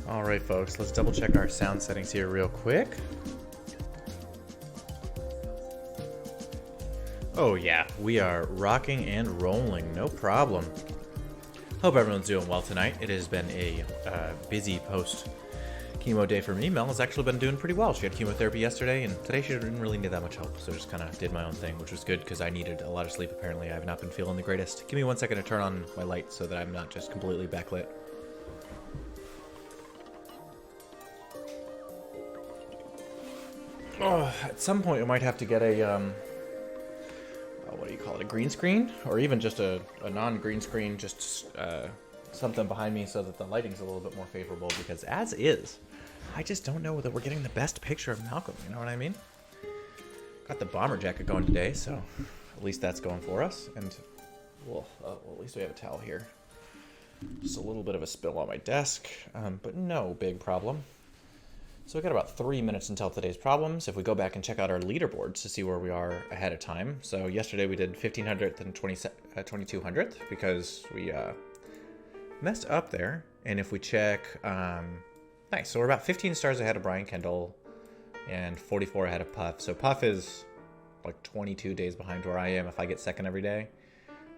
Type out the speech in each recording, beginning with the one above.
Alright folks, let's double check our sound settings here real quick. Oh yeah, we are rocking and rolling, no problem. Hope everyone's doing well tonight. It has been a busy post-chemo day for me. Mel has actually been doing pretty well. She had chemotherapy yesterday, and today she didn't really need that much help, so just kind of did my own thing, which was good because I needed a lot of sleep apparently. I have not been feeling the greatest. Give me 1 second to turn on my light so that I'm not just completely backlit. Oh, at some point we might have to get a, what do you call it, a green screen? Or even just a non-green screen, just something behind me so that the lighting's a little bit more favorable, because as is, I just don't know that we're getting the best picture of Malcolm, you know what I mean? Got the bomber jacket going today, so at least that's going for us, and, well, at least we have a towel here. Just a little bit of a spill on my desk, but no big problem. So we got about 3 minutes until today's problems. If we go back and check out our leaderboards to see where we are ahead of time. So yesterday we did 1500th and 2200th because we messed up there. And if we check, nice. So we're about 15 stars ahead of Brian Kendall and 44 ahead of Puff. So Puff is like 22 days behind where I am if I get second every day.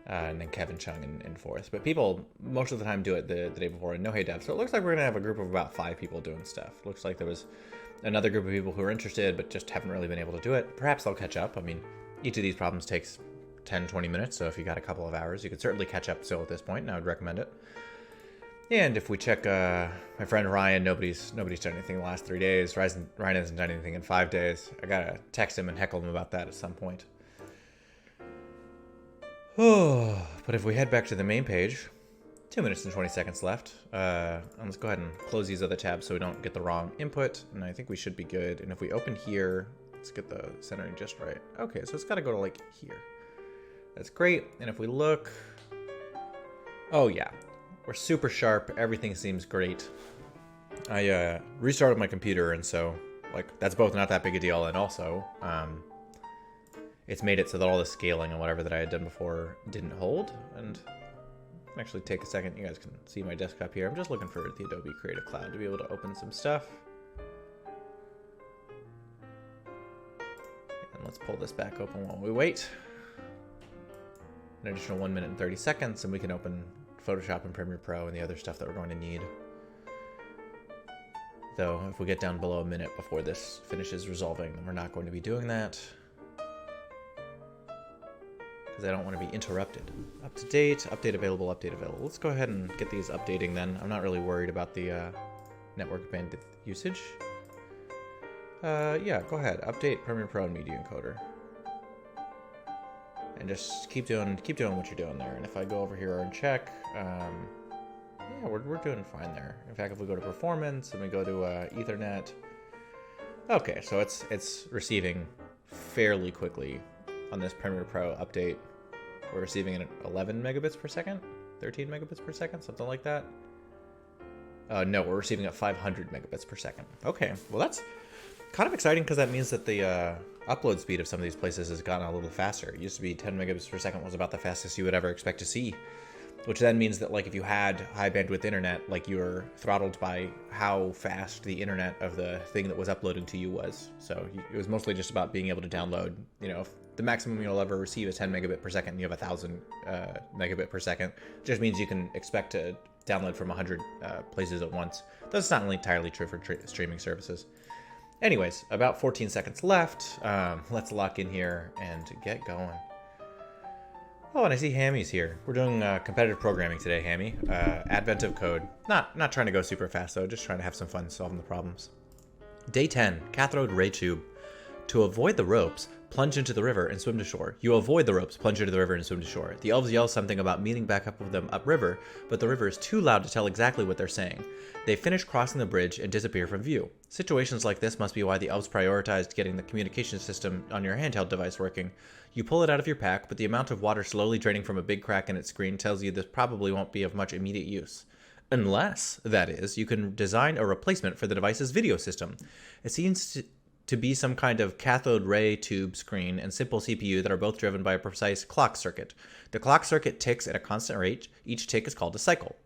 And then Kevin Chung in fourth. But people, most of the time, do it the day before, and no hey dev. So it looks like we're going to have a group of about 5 people doing stuff. Looks like there was another group of people who are interested, but just haven't really been able to do it. Perhaps they'll catch up. I mean, each of these problems takes 10, 20 minutes, so if you got a couple of hours, you could certainly catch up still at this point, and I would recommend it. And if we check my friend Ryan, nobody's done anything the last 3 days. Ryan hasn't done anything in 5 days. I got to text him and heckle him about that at some point. Oh, but if we head back to the main page, 2 minutes and 20 seconds left. Let's go ahead and close these other tabs so we don't get the wrong input. And I think we should be good. And if we open here, let's get the centering just right. Okay, so it's got to go to like here. That's great. And if we look, oh yeah, we're super sharp. Everything seems great. I restarted my computer, and so like that's both not that big a deal, and also it's made it so that all the scaling and whatever that I had done before didn't hold. And actually take a second. You guys can see my desktop here. I'm just looking for the Adobe Creative Cloud to be able to open some stuff. And let's pull this back open while we wait. An additional 1 minute and 30 seconds, and we can open Photoshop and Premiere Pro and the other stuff that we're going to need. Though, if we get down below a minute before this finishes resolving, then we're not going to be doing that, because I don't want to be interrupted. Up to date, update available, update available. Let's go ahead and get these updating then. I'm not really worried about the network bandwidth usage. Yeah, go ahead. Update Premiere Pro and Media Encoder. And just keep doing what you're doing there. And if I go over here and check, yeah, we're doing fine there. In fact, if we go to performance and we go to Ethernet, okay, so it's receiving fairly quickly. On this Premiere Pro update, we're receiving it at 11 megabits per second, 13 megabits per second, something like that. No, we're receiving at 500 megabits per second. Okay, well that's kind of exciting because that means that the upload speed of some of these places has gotten a little faster. It used to be 10 megabits per second was about the fastest you would ever expect to see, which then means that like if you had high bandwidth internet, like you were throttled by how fast the internet of the thing that was uploading to you was. So it was mostly just about being able to download, you know, if the maximum you'll ever receive is 10 megabit per second, and you have 1,000 megabit per second. It just means you can expect to download from 100 places at once. That's not entirely true for streaming services. Anyways, about 14 seconds left. Let's lock in here and get going. Oh, and I see Hammy's here. We're doing competitive programming today, Hammy. Advent of code. Not trying to go super fast, though. Just trying to have some fun solving the problems. Day 10, cathode ray tube. To avoid the ropes, plunge into the river and swim to shore. You avoid the ropes, plunge into the river and swim to shore. The elves yell something about meeting back up with them upriver, but the river is too loud to tell exactly what they're saying. They finish crossing the bridge and disappear from view. Situations like this must be why the elves prioritized getting the communication system on your handheld device working. You pull it out of your pack, but the amount of water slowly draining from a big crack in its screen tells you this probably won't be of much immediate use. Unless, that is, you can design a replacement for the device's video system. It seems to be some kind of cathode ray tube screen and simple CPU that are both driven by a precise clock circuit. The clock circuit ticks at a constant rate. Each tick is called a cycle.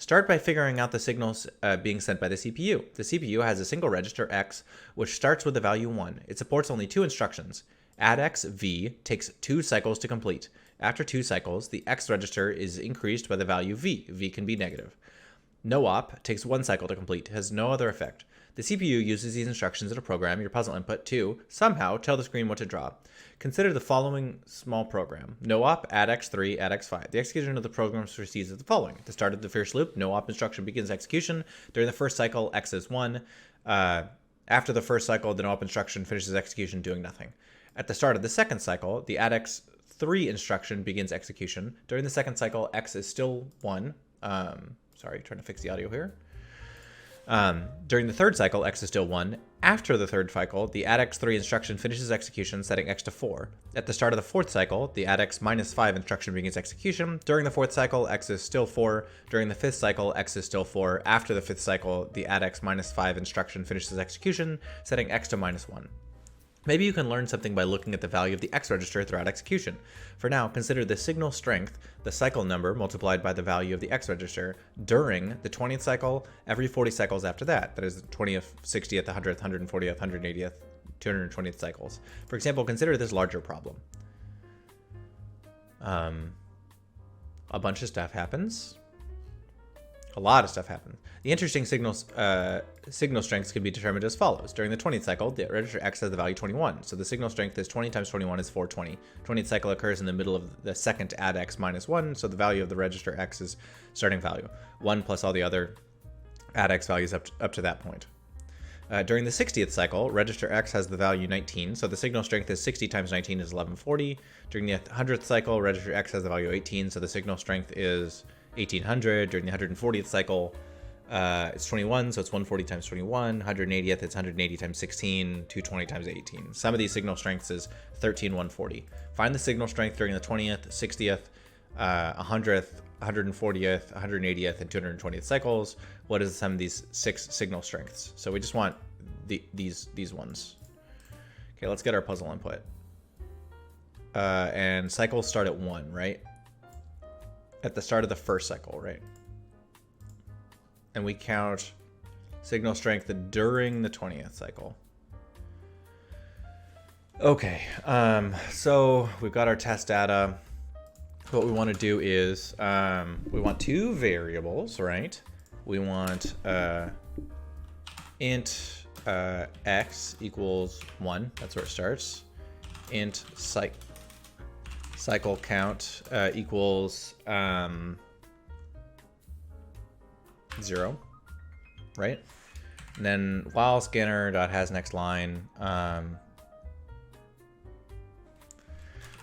Start by figuring out the signals being sent by the CPU. The CPU has a single register X, which starts with the value 1. It supports only 2 instructions. Add X V takes 2 cycles to complete. After 2 cycles, the X register is increased by the value V. V can be negative. No op takes 1 cycle to complete, has no other effect. The CPU uses these instructions to program your puzzle input to, somehow, tell the screen what to draw. Consider the following small program. No op, add x3, add x5. The execution of the program proceeds as the following. At the start of the first loop, no op instruction begins execution. During the first cycle, x is 1. After the first cycle, the no op instruction finishes execution doing nothing. At the start of the second cycle, the add x3 instruction begins execution. During the second cycle, x is still 1. Sorry, trying to fix the audio here. During the third cycle, x is still 1. After the third cycle, the add x3 instruction finishes execution, setting x to 4. At the start of the fourth cycle, the add x minus 5 instruction begins execution. During the fourth cycle, x is still 4. During the fifth cycle, x is still 4. After the fifth cycle, the add x minus 5 instruction finishes execution, setting x to minus 1. Maybe you can learn something by looking at the value of the X register throughout execution. For now, consider the signal strength, the cycle number multiplied by the value of the X register during the 20th cycle, every 40 cycles after that. That is the 20th, 60th, 100th, 140th, 180th, 220th cycles. For example, consider this larger problem. A bunch of stuff happens. A lot of stuff happens. The interesting signal strengths can be determined as follows. During the 20th cycle, the register X has the value 21. So the signal strength is 20 times 21 is 420. 20th cycle occurs in the middle of the second add X minus 1. So the value of the register X is starting value. 1 plus all the other add X values up to that point. During the 60th cycle, register X has the value 19. So the signal strength is 60 times 19 is 1140. During the 100th cycle, register X has the value 18. So the signal strength is 1800. During the 140th cycle, it's 21, so it's 140 times 21. 180th, it's 180 times 16. 220 times 18. Some of these signal strengths is 13140. Find the signal strength during the 20th, 60th, 100th, 140th, 180th, and 220th cycles. What is the sum of these 6 signal strengths? So we just want these ones. Okay, let's get our puzzle input. And cycles start at 1, right? At the start of the first cycle, right? And we count signal strength during the 20th cycle. Okay, so we've got our test data. What we want to do is we want 2 variables, right? We want int x equals 1. That's where it starts. Int cycle count equals 0, right? And then while scanner dot has next line,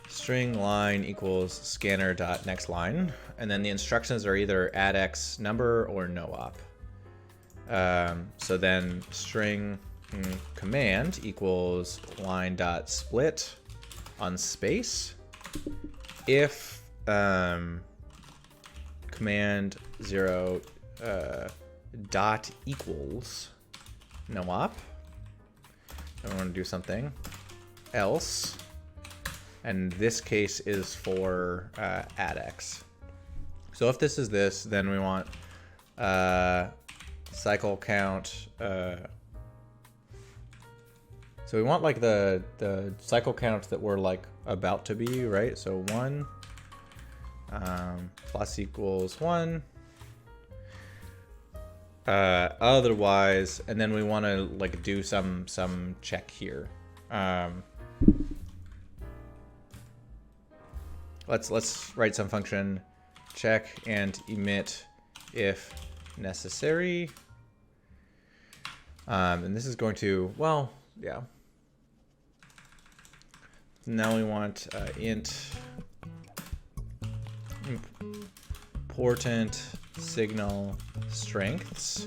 string line equals scanner dot next line, and then the instructions are either add x number or no op. So then string command equals line dot split on space if command 0 dot equals no op. I want to do something else, and this case is for add x. So if this is this, then we want cycle count. So we want like the cycle count that we're like about to be, right? So 1 plus equals 1. Otherwise, and then we want to like do some check here. Let's write some function check and emit if necessary. And this is going to, well, yeah. Now we want int important signal strengths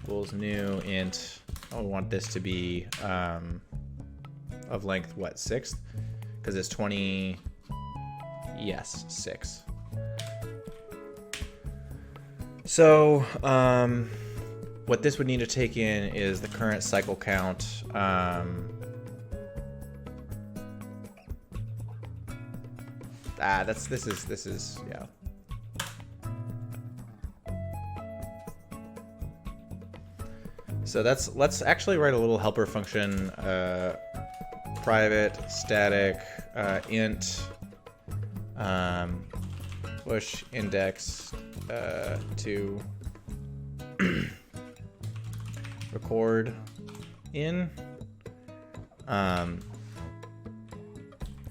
equals new int. Oh, we want this to be of length what, 6th? Because it's 20. Yes, 6. So what this would need to take in is the current cycle count. This is yeah. So let's actually write a little helper function, private static int push index to record in, and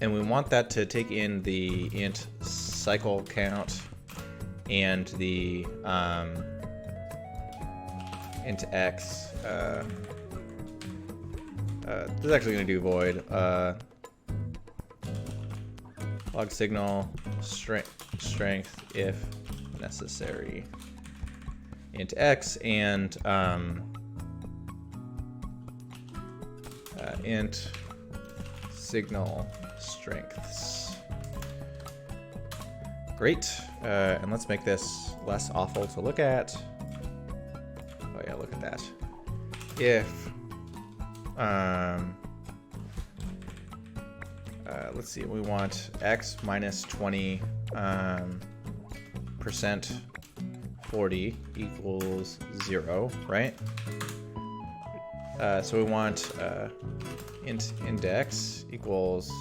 we want that to take in the int cycle count and the int x. This is actually going to do void log signal strength if necessary int x and int signal strengths. Great, and let's make this less awful to look at. Oh yeah, look at that. If let's see, we want x minus 20 percent 40 equals 0, right? So we want int index equals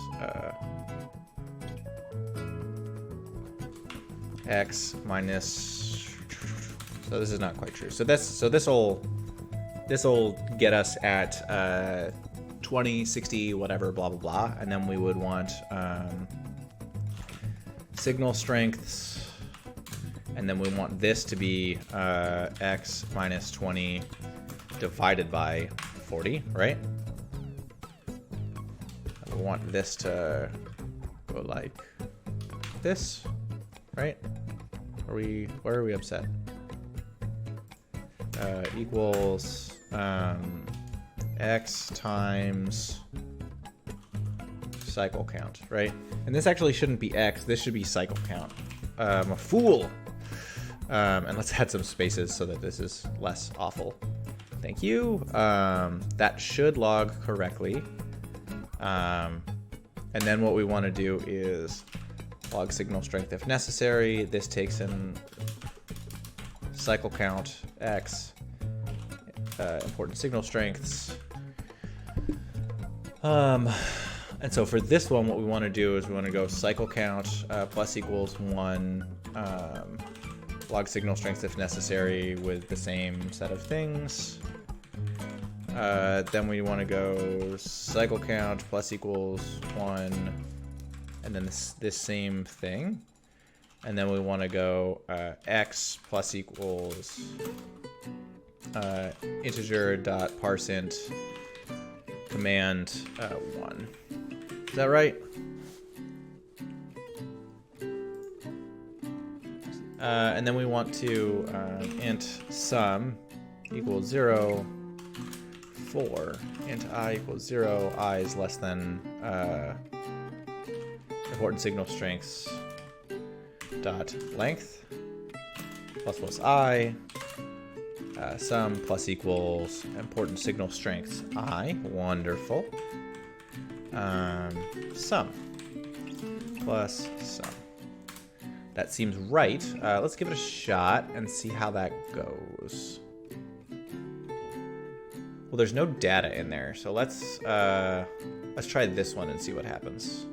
x minus. So this is not quite true. So this will get us at 20, 60, whatever, blah blah blah, and then we would want signal strengths, and then we want this to be x minus 20 divided by 40, right? We want this to go like this, right? Where are we upset? Equals x times cycle count, right? And this actually shouldn't be x, this should be cycle count. I'm a fool. And let's add some spaces so that this is less awful. Thank you. That should log correctly. And then what we want to do is log signal strength if necessary. This takes in cycle count x, important signal strengths. And so for this one, what we want to do is we want to go cycle count plus equals 1, log signal strength if necessary with the same set of things. Then we want to go cycle count plus equals 1, and then this same thing. And then we want to go x plus equals integer dot parseInt command 1. Is that right? And then we want to int sum equals 0 for int I equals 0, I is less than important signal strengths dot length plus I, sum plus equals important signal strengths I, wonderful, sum plus sum. That seems right. Let's give it a shot and see how that goes. Well, there's no data in there, so let's try this one and see what happens.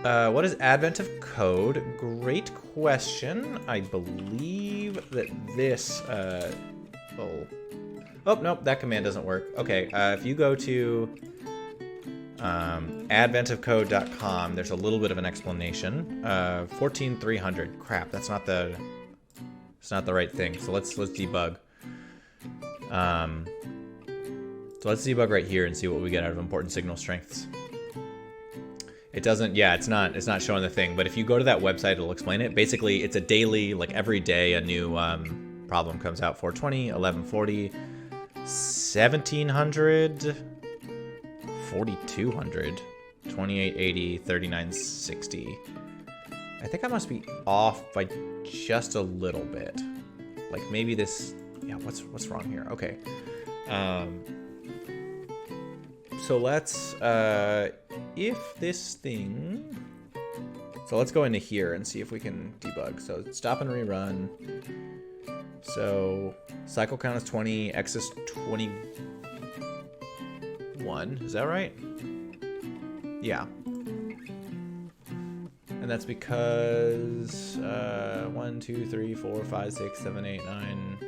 What is advent of code? Great question. I believe that this oh, nope, that command doesn't work. Okay, if you go to adventofcode.com, there's a little bit of an explanation. 14300. Crap, it's not the right thing. So let's debug. So let's debug right here and see what we get out of important signal strengths. It doesn't, yeah, it's not showing the thing, but if you go to that website, it'll explain it. Basically, it's a daily, like every day, a new problem comes out. 420, 1140, 1700, 4200, 2880, 3960. I think I must be off by just a little bit. Like maybe this, yeah, what's wrong here? Okay. So let's, if this thing So let's go into here and see if we can debug. So stop and rerun. So cycle count is 20, X is 21. Is that right? Yeah. And that's because 1, 2, 3, 4, 5, 6, 7, 8, 9.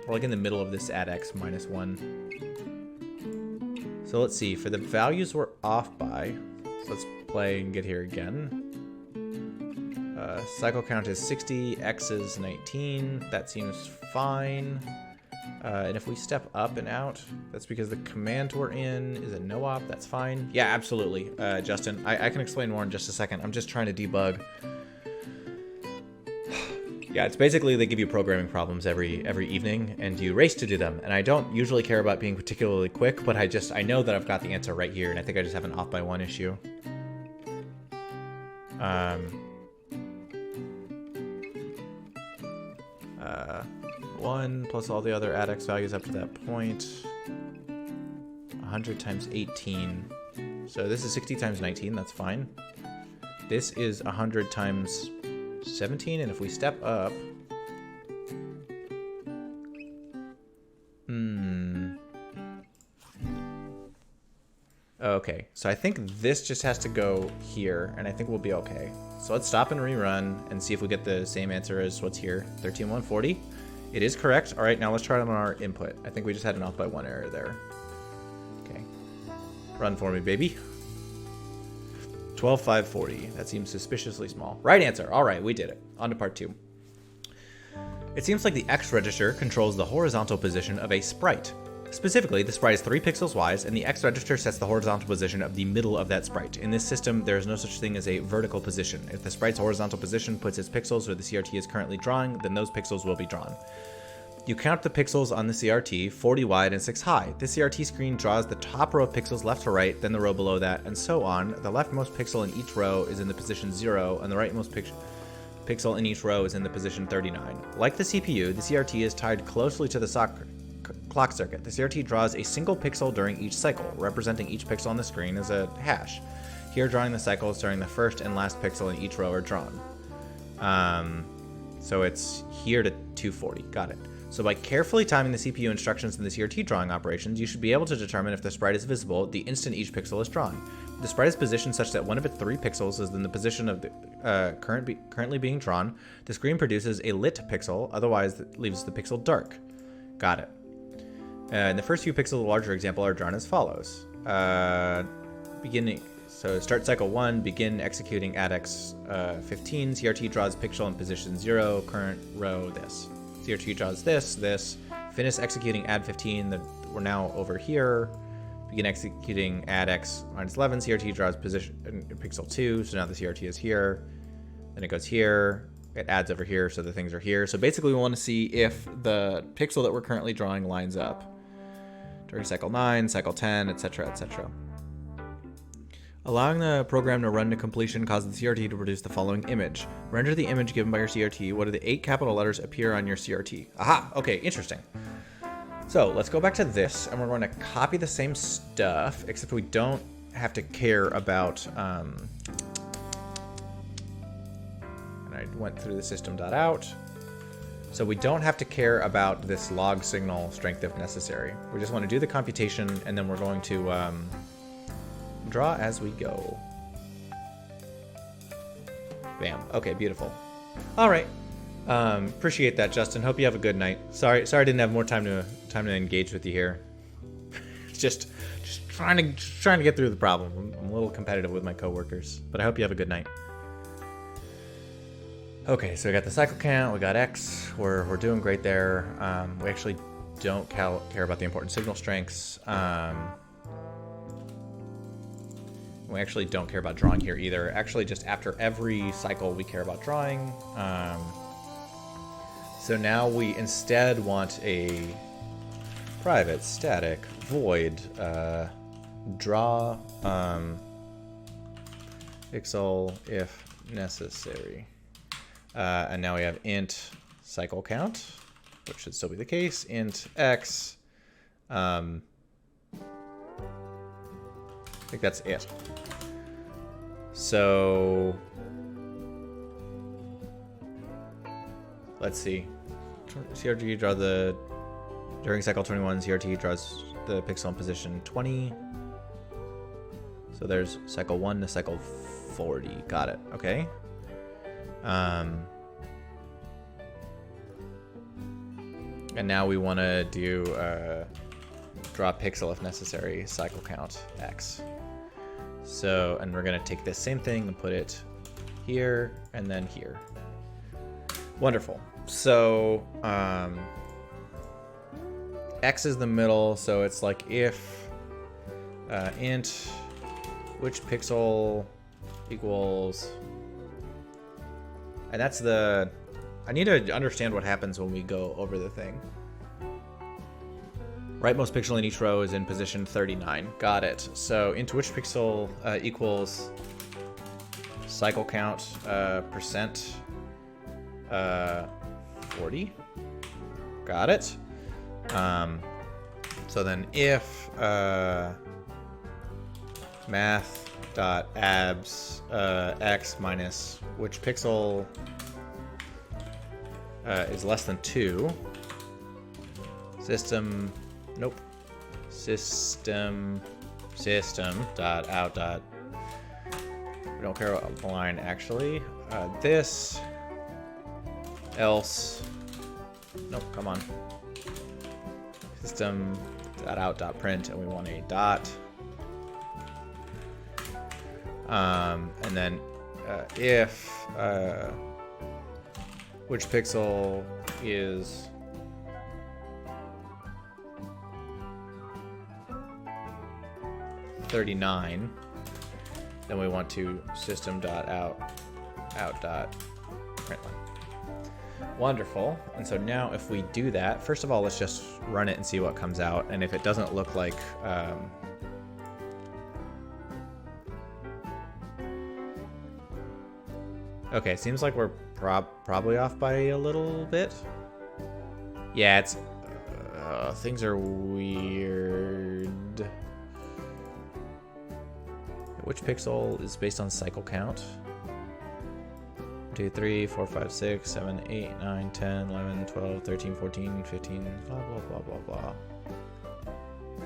We're like in the middle of this add X minus 1. So let's see. For the values we're off by, so let's play and get here again. Cycle count is 60, X is 19. That seems fine. And if we step up and out, that's because the command we're in is a no-op. That's fine. Yeah, absolutely, Justin. I can explain more in just a second. I'm just trying to debug. Yeah, it's basically they give you programming problems every evening, and you race to do them. And I don't usually care about being particularly quick, but I know that I've got the answer right here, and I think I just have an off by 1 issue. 1 plus all the other add X values up to that point. 100 times 18. So this is 60 times 19, that's fine. This is 100 times 17, and if we step up... Okay, so I think this just has to go here, and I think we'll be okay. So let's stop and rerun and see if we get the same answer as what's here. 13,140. It is correct. All right, now let's try it on our input. I think we just had an off by 1 error there. Okay. Run for me, baby. 12,540. That seems suspiciously small. Right answer. All right, we did it. On to part 2. It seems like the X register controls the horizontal position of a sprite. Specifically, the sprite is 3 pixels wide, and the X register sets the horizontal position of the middle of that sprite. In this system, there is no such thing as a vertical position. If the sprite's horizontal position puts its pixels where the CRT is currently drawing, then those pixels will be drawn. You count the pixels on the CRT, 40 wide and 6 high. The CRT screen draws the top row of pixels left to right, then the row below that, and so on. The leftmost pixel in each row is in the position 0, and the rightmost pixel in each row is in the position 39. Like the CPU, the CRT is tied closely to the clock circuit. The CRT draws a single pixel during each cycle, representing each pixel on the screen as a hash. Here, drawing the cycles during the first and last pixel in each row are drawn. So it's here to 240. Got it. So by carefully timing the CPU instructions in the CRT drawing operations, you should be able to determine if the sprite is visible the instant each pixel is drawn. The sprite is positioned such that one of its 3 pixels is in the position of the currently being drawn. The screen produces a lit pixel, otherwise it leaves the pixel dark. Got it. And the first few pixels of the larger example are drawn as follows. So start cycle 1, begin executing addx 15, CRT draws pixel in position 0, current row this. CRT draws this, finish executing add 15, we're now over here. Begin executing addx minus 11, CRT draws position pixel 2, so now the CRT is here. Then it goes here, it adds over here, so the things are here. So basically we want to see if the pixel that we're currently drawing lines up during cycle 9, cycle 10, etc., etc. Allowing the program to run to completion causes the CRT to produce the following image. Render the image given by your CRT. What are the 8 capital letters appear on your CRT? Aha! Okay, interesting. So let's go back to this, and we're going to copy the same stuff, except we don't have to care about... and I went through the system.out. So we don't have to care about this log signal strength if necessary. We just want to do the computation, and then we're going to draw as we go. Bam. Okay, beautiful. All right. Appreciate that, Justin. Hope you have a good night. Sorry I didn't have more time to engage with you here. just trying to get through the problem. I'm a little competitive with my coworkers, but I hope you have a good night. Okay, so we got the cycle count, we got X, we're doing great there. We actually don't care about the important signal strengths. We actually don't care about drawing here either. Actually, just after every cycle, we care about drawing. So now we instead want a private static void draw pixel if necessary. And now we have int cycle count, which should still be the case, int x. I think that's it. So Let's see. CRT draw the during cycle 21. CRT draws the pixel in position 20. So there's cycle 1 to cycle 40. Got it. Okay. And now we want to do draw pixel if necessary, cycle count X. So, and we're going to take this same thing and put it here and then here. Wonderful. So, X is the middle, so it's like if int which pixel equals, and that's the, I need to understand what happens when we go over the thing. Rightmost pixel in each row is in position 39. Got it. So int which pixel equals cycle count percent 40. Got it. So then if math.abs x minus which pixel is less than 2, system dot out dot, we don't care about the line actually, this else, nope, come on, system dot out dot print, and we want a dot, and then if which pixel is .39, then we want to system.out.println. Wonderful. And so now if we do that, first of all, let's just run it and see what comes out. And if it doesn't look like okay, seems like we're probably off by a little bit. Yeah, it's things are weird. Which pixel is based on cycle count? 1, 2, 3, 4, 5, 6, 7, 8, 9, 10, 11, 12, 13, 14, 15, blah, blah, blah, blah, blah.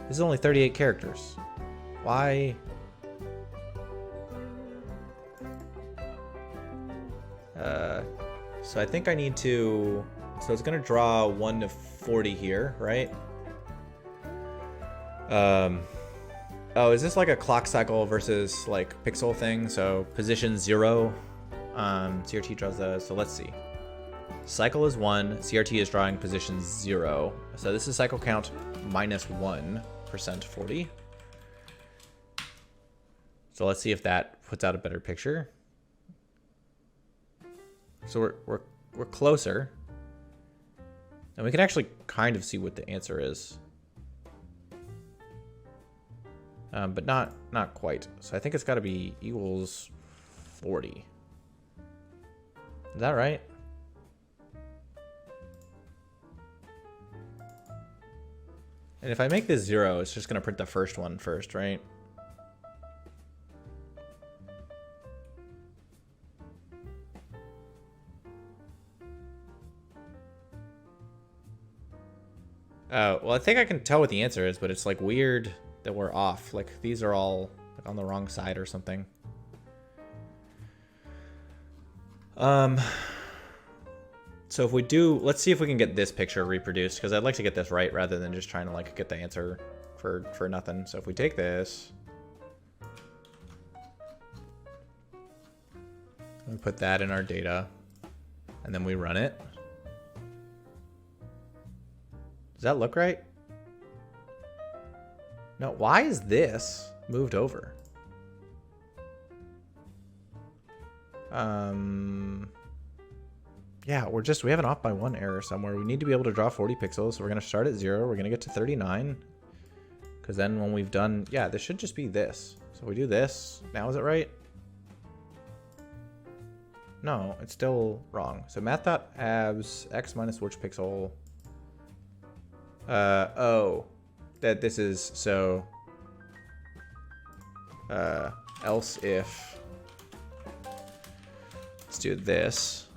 This is only 38 characters. Why? So I think I need to, so it's going to draw 1 to 40 here, right? Oh, is this like a clock cycle versus like pixel thing? So position 0, CRT draws those. So let's see. Cycle is 1, CRT is drawing position 0. So this is cycle count minus 1% 40. So let's see if that puts out a better picture. So we're closer, and we can actually kind of see what the answer is. But not quite. So I think it's got to be equals 40. Is that right? And if I make this 0, it's just going to print the first one first, right? Well, I think I can tell what the answer is, but it's like weird that we're off. Like these are all like on the wrong side or something. So if we do, let's see if we can get this picture reproduced, because I'd like to get this right rather than just trying to like get the answer for nothing. So if we take this and put that in our data, and then we run it. Does that look right? No, why is this moved over? Yeah, we have an off by 1 error somewhere. We need to be able to draw 40 pixels. So we're going to start at 0. We're going to get to 39. Because then when we've done, yeah, this should just be this. So we do this. Now is it right? No, it's still wrong. So math.abs x minus which pixel. Oh, that this is, so else if, let's do this.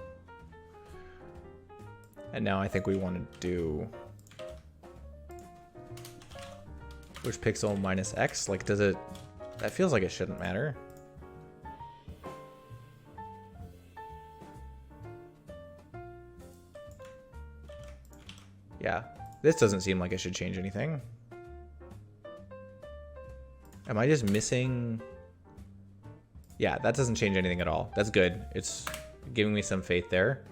And now I think we want to do which pixel minus X. Like, does it? That feels like it shouldn't matter. Yeah, this doesn't seem like it should change anything. Am I just missing? Yeah, that doesn't change anything at all. That's good. It's giving me some faith there.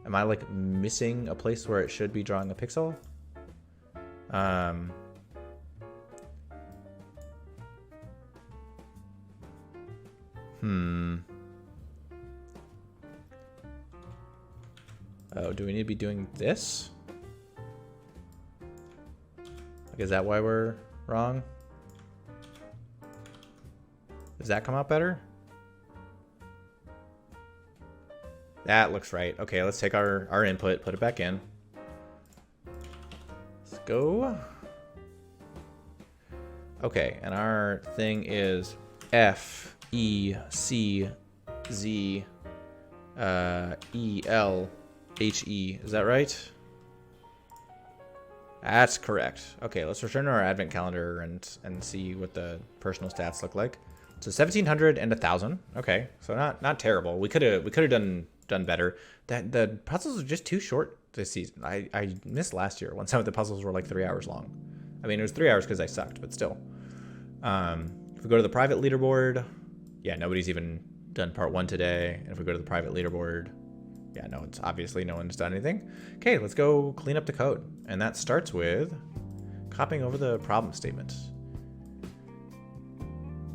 Am I like missing a place where it should be drawing a pixel? Oh, do we need to be doing this? Like, is that why we're wrong? Does that come out better? That looks right. Okay, let's take our input, put it back in. Let's go. Okay, and our thing is F, E, C, Z, E, L, H, E. Is that right? That's correct. Okay, let's return to our advent calendar and see what the personal stats look like. So 1,700 and 1,000. Okay, so not terrible. We could have done better. That the puzzles are just too short this season. I missed last year when some of the puzzles were like 3 hours long. I mean, it was 3 hours because I sucked, but still. If we go to the private leaderboard, yeah, nobody's even done part 1 today. And if we go to the private leaderboard, yeah, no, it's obviously no one's done anything. Okay, let's go clean up the code. And that starts with copying over the problem statement.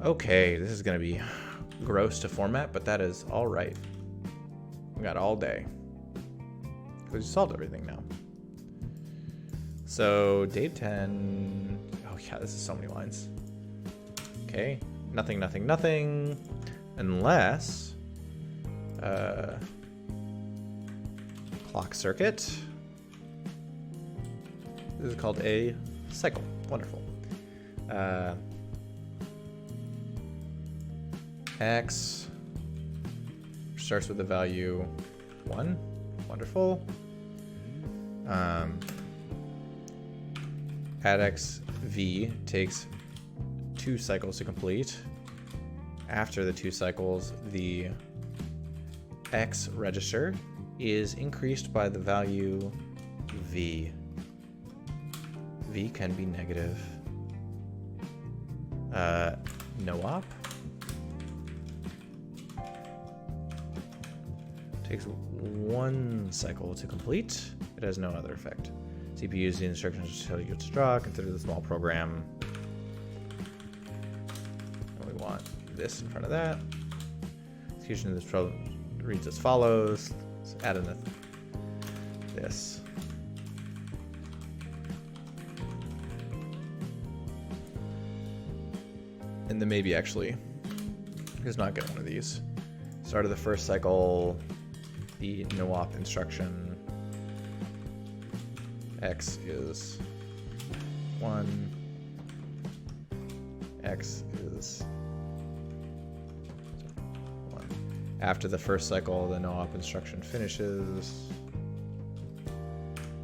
Okay, this is going to be gross to format, but that is all right. We got all day. We solved everything now. So, date 10. Oh, yeah, this is so many lines. Okay, nothing, nothing, nothing. Unless... clock circuit. This is called a cycle. Wonderful. X starts with the value 1. Wonderful. Add X V takes 2 cycles to complete. After the 2 cycles, the X register is increased by the value V. V can be negative. No op. Takes 1 cycle to complete. It has no other effect. CPU uses the instructions to tell you what to draw. Consider the small program. And we want this in front of that. Execution of this problem reads as follows. Let's add in this. And then maybe actually just not get one of these. Start of the first cycle, the no op instruction. X is 1. X is 1. After the first cycle, the no op instruction finishes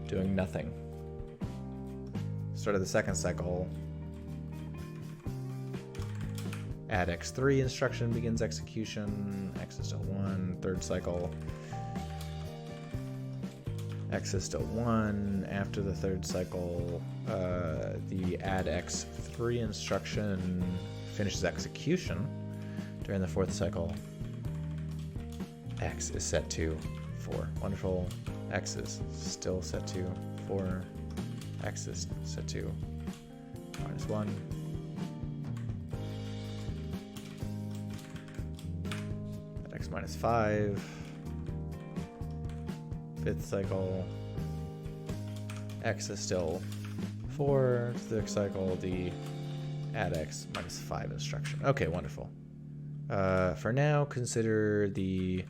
doing nothing. Start of the second cycle, add X3 instruction begins execution. X is still 1. Third cycle, X is still 1. After the third cycle, the add X3 instruction finishes execution. During the fourth cycle, X is set to 4. Wonderful. X is still set to 4. X is set to -1. X -5. Fifth cycle, X is still 4. Sixth cycle, the add X -5 instruction. Okay, wonderful. For now, consider the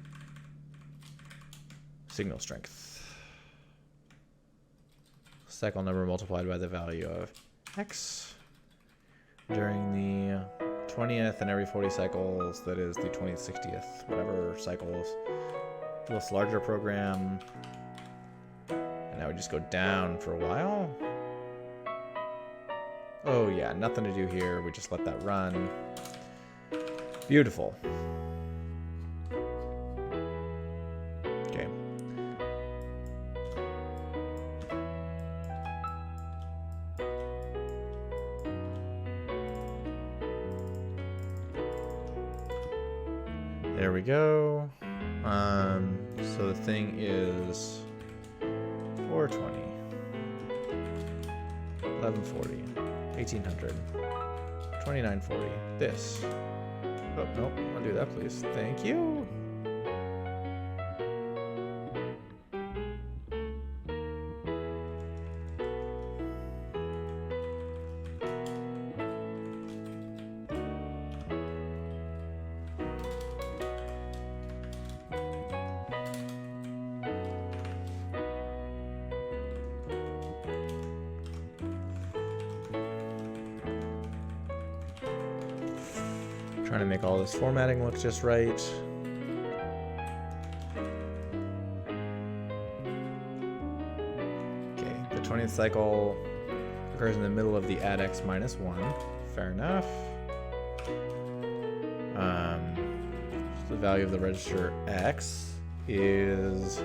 signal strength. Cycle number multiplied by the value of X. During the 20th and every 40 cycles, that is the 20th, 60th, whatever cycles. This larger program Now we just go down for a while. Oh yeah, nothing to do here. We just let that run. Beautiful. Okay. There we go. So the thing is 420, 1140, 1800, 2940. This. Oh, nope. Undo that, please. Thank you. Trying to make all this formatting look just right. Okay, the 20th cycle occurs in the middle of the add x minus 1. Fair enough. So the value of the register x is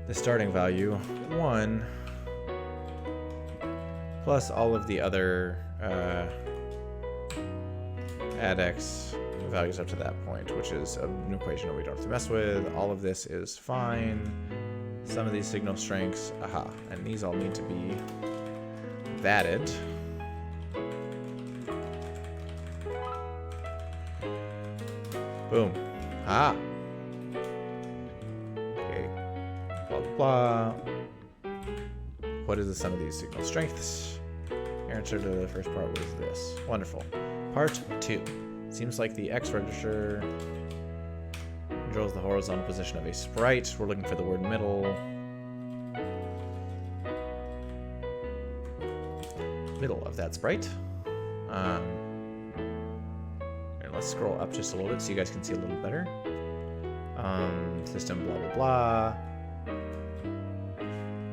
the starting value 1 plus all of the other add x values up to that point, which is an equation that we don't have to mess with. All of this is fine. Some of these signal strengths, aha, and these all need to be vatted. Boom. Ah. Okay. Blah, blah, blah. What is the sum of these signal strengths? Your answer to the first part was this. Wonderful. Part 2. Seems like the X register controls the horizontal position of a sprite. We're looking for the word middle. Middle of that sprite. And let's scroll up just a little bit so you guys can see a little better. System blah blah blah.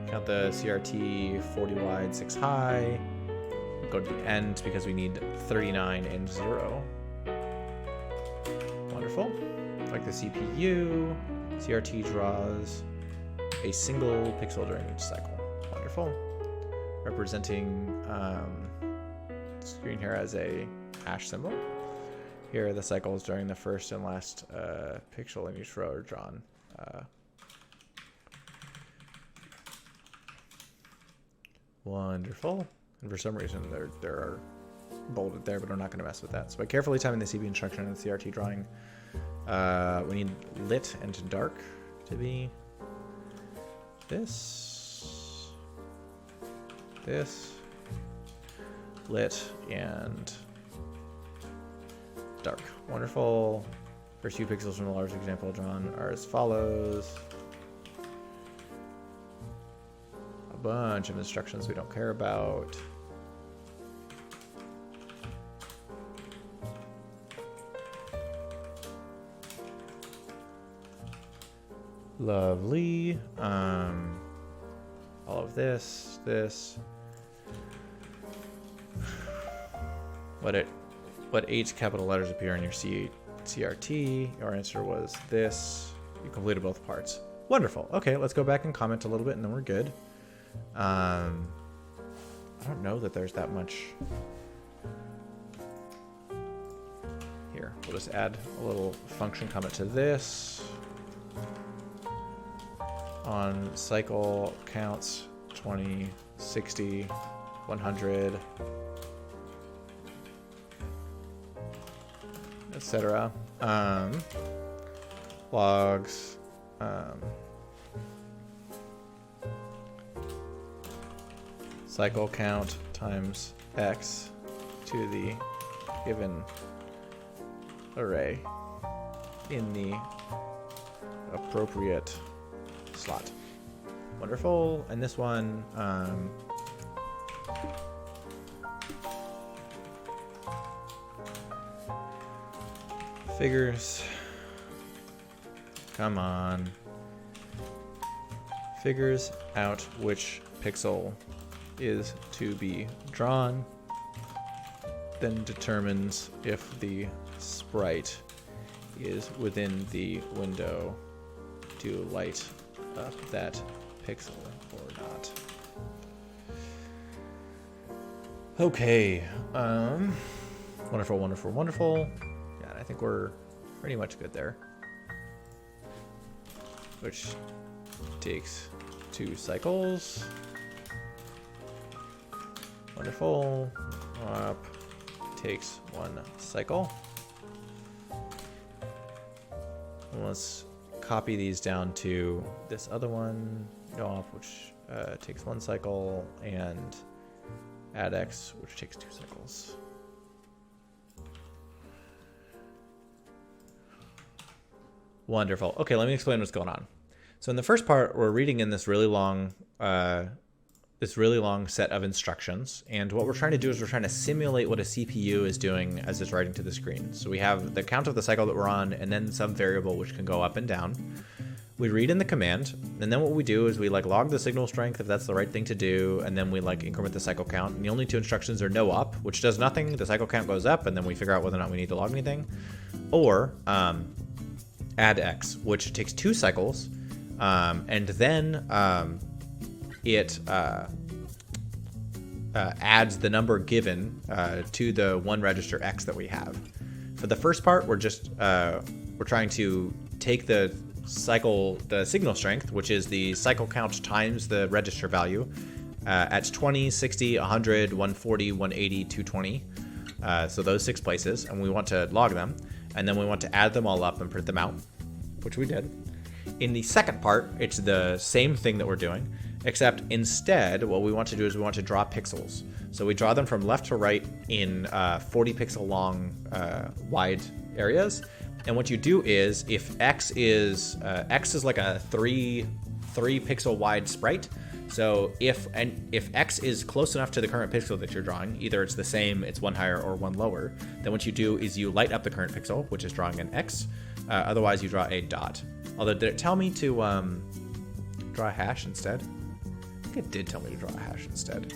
Count the CRT 40 wide, 6 high. Go to the end because we need 39 and 0. Wonderful. Like the CPU, CRT draws a single pixel during each cycle. Wonderful. Representing screen here as a hash symbol. Here are the cycles during the first and last pixel in each row are drawn. Wonderful. And for some reason, there are bolded there, but we're not going to mess with that. So by carefully timing the CPU instruction and the CRT drawing, we need lit and dark to be this, lit, and dark. Wonderful. First few pixels from the large example drawn are as follows. A bunch of instructions we don't care about. Lovely. All of this. What 8 capital letters appear in your CRT? Your answer was this. You completed both parts. Wonderful. Okay, let's go back and comment a little bit, and then we're good. I don't know that there's that much. Here, we'll just add a little function comment to this. On cycle counts 20, 60, 100, etc. Logs. Cycle count times x to the given array in the appropriate slot. Wonderful. And this one, figures. Come on. figures out which pixel is to be drawn, then determines if the sprite is within the window to light up that pixel or not. Okay, wonderful, wonderful, wonderful. Yeah, I think we're pretty much good there. Which takes 2 cycles. Wonderful. Up. Takes 1 cycle. And let's copy these down to this other one, off, which takes 1 cycle, and add X, which takes 2 cycles. Wonderful. Okay, let me explain what's going on. So in the first part, we're reading in this really long set of instructions, and what we're trying to do is we're trying to simulate what a CPU is doing as it's writing to the screen. So we have the count of the cycle that we're on, and then some variable which can go up and down. We read in the command, and then what we do is we log the signal strength if that's the right thing to do, and then we increment the cycle count. And the only 2 instructions are no up, which does nothing. The cycle count goes up, and then we figure out whether or not we need to log anything, or add X, which takes 2 cycles, and then it adds the number given to the 1 register X that we have. For the first part, we're trying to take the signal strength, which is the cycle count times the register value, at 20, 60, 100, 140, 180, 220. So those 6 places, and we want to log them, and then we want to add them all up and print them out, which we did. In the second part, it's the same thing that we're doing, except instead what we want to do is we want to draw pixels. So we draw them from left to right in 40 pixel long wide areas. And what you do is, if X is like a 3 pixel wide sprite, so if X is close enough to the current pixel that you're drawing, either it's the same, it's 1 higher or 1 lower, then what you do is you light up the current pixel, which is drawing an X. Otherwise, you draw a dot. Although, did it tell me to draw a hash instead? I think it did tell me to draw a hash instead.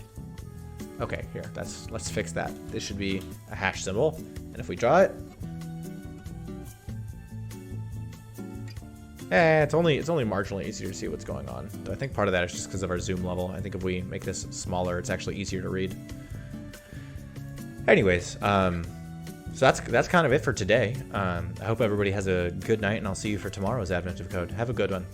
Okay, here, let's fix that. This should be a hash symbol, and if we draw it, it's only marginally easier to see what's going on. So I think part of that is just because of our zoom level. I think if we make this smaller, it's actually easier to read. Anyways, so that's kind of it for today. I hope everybody has a good night, and I'll see you for tomorrow's Advent of Code. Have a good one.